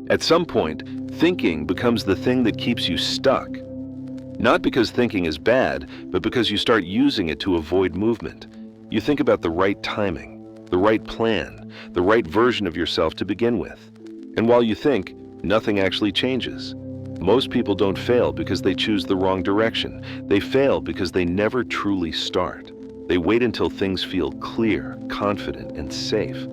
At some point, thinking becomes the thing that keeps you stuck. Not because thinking is bad, but because you start using it to avoid movement. You think about the right timing, the right plan, the right version of yourself to begin with. And while you think, nothing actually changes. Most people don't fail because they choose the wrong direction. They fail because they never truly start. They wait until things feel clear, confident, and safe.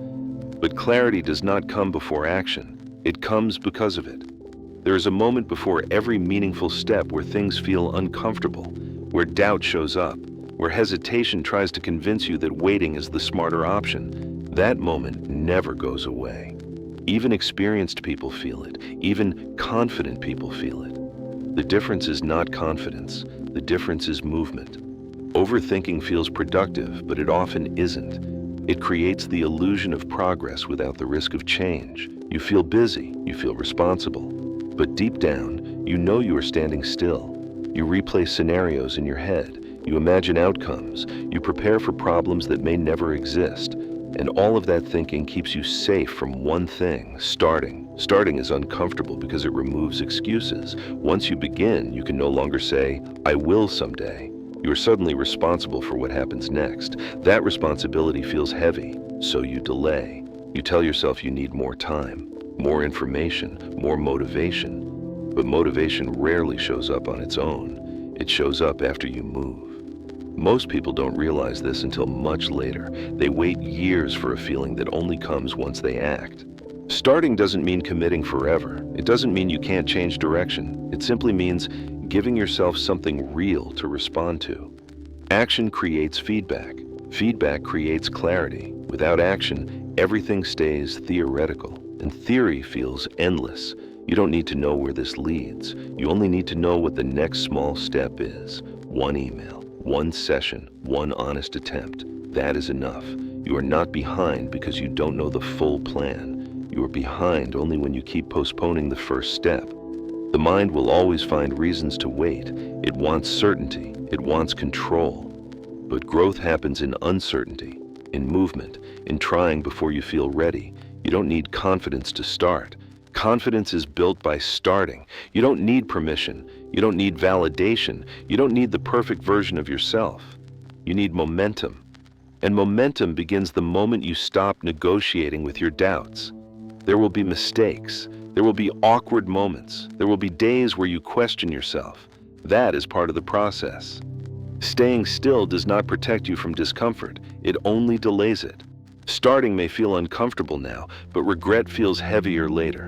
But clarity does not come before action. It comes because of it. There is a moment before every meaningful step where things feel uncomfortable, where doubt shows up, where hesitation tries to convince you that waiting is the smarter option. That moment never goes away. Even experienced people feel it. Even confident people feel it. The difference is not confidence. The difference is movement. Overthinking feels productive, but it often isn't. It creates the illusion of progress without the risk of change. You feel busy, you feel responsible, but deep down, you know you are standing still. You replay scenarios in your head, you imagine outcomes, you prepare for problems that may never exist, and all of that thinking keeps you safe from one thing, starting. Starting is uncomfortable because it removes excuses. Once you begin, you can no longer say, "I will someday." You are suddenly responsible for what happens next. That responsibility feels heavy, so you delay. You tell yourself you need more time, more information, more motivation. But motivation rarely shows up on its own. It shows up after you move. Most people don't realize this until much later. They wait years for a feeling that only comes once they act. Starting doesn't mean committing forever. It doesn't mean you can't change direction. It simply means giving yourself something real to respond to. Action creates feedback. Feedback creates clarity. Without action, everything stays theoretical, and theory feels endless. You don't need to know where this leads. You only need to know what the next small step is. One email, one session, one honest attempt. That is enough. You are not behind because you don't know the full plan. You are behind only when you keep postponing the first step. The mind will always find reasons to wait. It wants certainty. It wants control. But growth happens in uncertainty, in movement, in trying before you feel ready. You don't need confidence to start. Confidence is built by starting. You don't need permission. You don't need validation. You don't need the perfect version of yourself. You need momentum. And momentum begins the moment you stop negotiating with your doubts. There will be mistakes. There will be awkward moments. There will be days where you question yourself. That is part of the process. Staying still does not protect you from discomfort. It only delays it. Starting may feel uncomfortable now, but regret feels heavier later.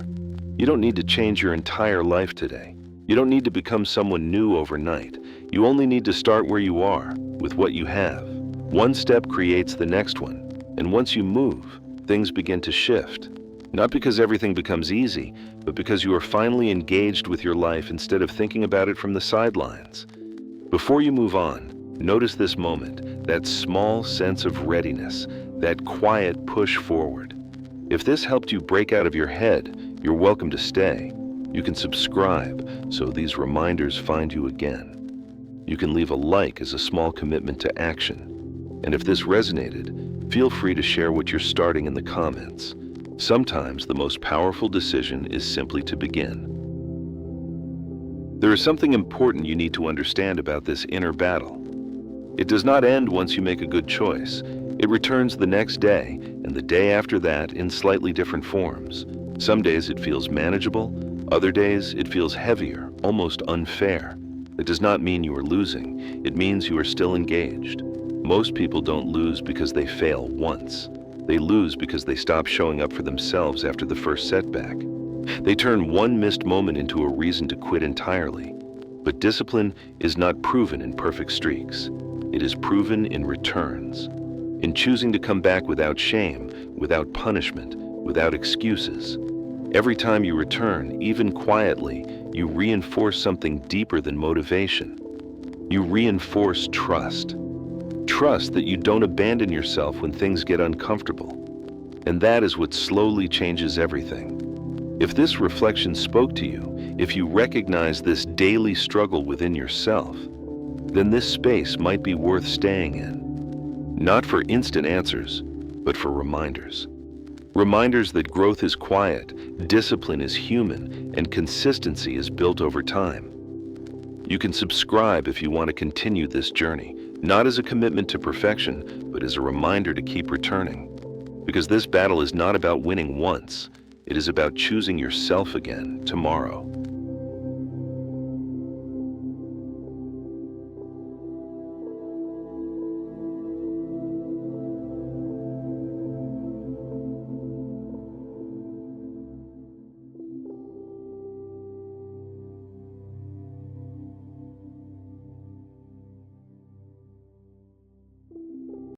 You don't need to change your entire life today. You don't need to become someone new overnight. You only need to start where you are, with what you have. One step creates the next one, and once you move, things begin to shift. Not because everything becomes easy, but because you are finally engaged with your life instead of thinking about it from the sidelines. Before you move on, notice this moment, that small sense of readiness, that quiet push forward. If this helped you break out of your head, you're welcome to stay. You can subscribe so these reminders find you again. You can leave a like as a small commitment to action. And if this resonated, feel free to share what you're starting in the comments. Sometimes the most powerful decision is simply to begin. There is something important you need to understand about this inner battle. It does not end once you make a good choice. It returns the next day, and the day after that in slightly different forms. Some days it feels manageable, other days it feels heavier, almost unfair. It does not mean you are losing. It means you are still engaged. Most people don't lose because they fail once. They lose because they stop showing up for themselves after the first setback. They turn one missed moment into a reason to quit entirely. But discipline is not proven in perfect streaks. It is proven in returns. In choosing to come back without shame, without punishment, without excuses. Every time you return, even quietly, you reinforce something deeper than motivation. You reinforce trust. Trust that you don't abandon yourself when things get uncomfortable. And that is what slowly changes everything. If this reflection spoke to you, if you recognize this daily struggle within yourself, then this space might be worth staying in. Not for instant answers, but for reminders. Reminders that growth is quiet, discipline is human, and consistency is built over time. You can subscribe if you want to continue this journey, not as a commitment to perfection, but as a reminder to keep returning. Because this battle is not about winning once, it is about choosing yourself again tomorrow.